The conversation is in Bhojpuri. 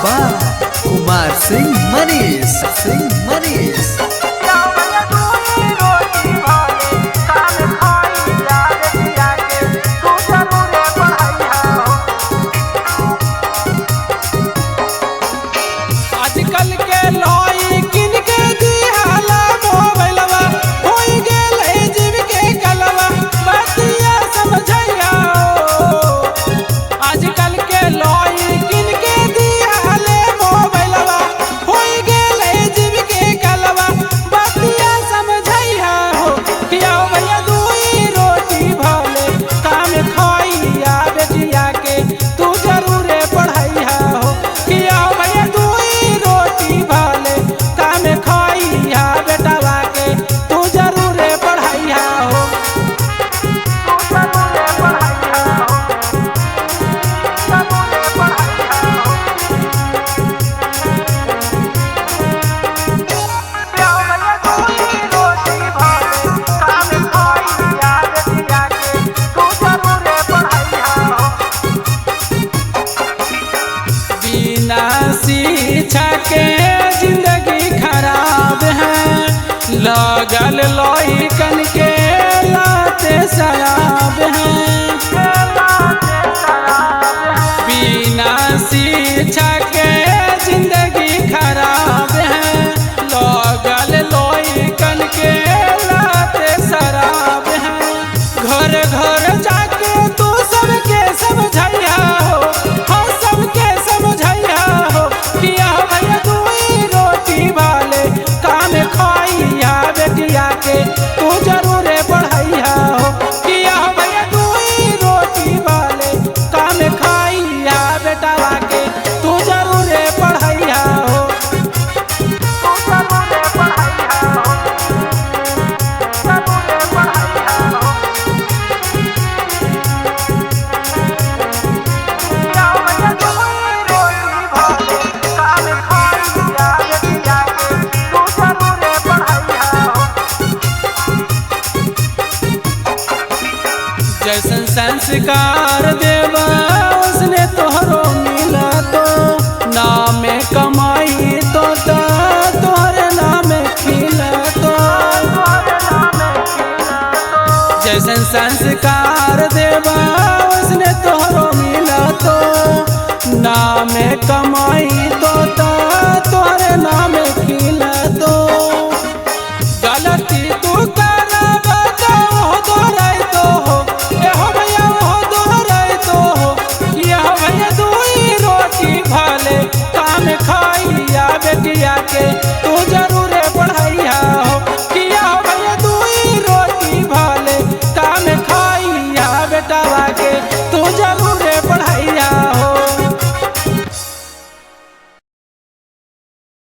by Kumar Singh Manish. आजकल के लोई किन के दिहाला मोबाइलवा होई गेल जीव के कलवा बतिया समझैया आजकल के लोई किन के दिहाले मोबाइलवा होई गेल जीव के कलवा बतिया समझैया हो किया भैया दूई रोटी भाले काम खाइया बेटिया के तू जरूर पढ़ैया हो किया भैया दूई रोटी भाले काम खाइया बेटवा के तू जरूर पढ़ैया हो बिना शिक्षा के जिंदगी खराब है लगल लइकन के लाते शराब है बिना शिक्षा के जिंदगी खराब है लगल लइकन के लाते शराब है घर घर जाके तू सबके समझैया हो हाँ सबके समझैया हो किया भैया दूई रोटी वाले काम खाइया बेटिया के तू जरूर पढ़ैया हो किया भैया दूई रोटी वाले काम खाइया बेटवा के तू जरूर पढ़ैया हो जैसन संस्कार देवा उसने तोहरो मिला तो नाम कमाई तो तोहरे नाम खिला तो जैसन संस्कार देवा उसने तोहरो मिला तो नाम कमाई तो तोहरे नाम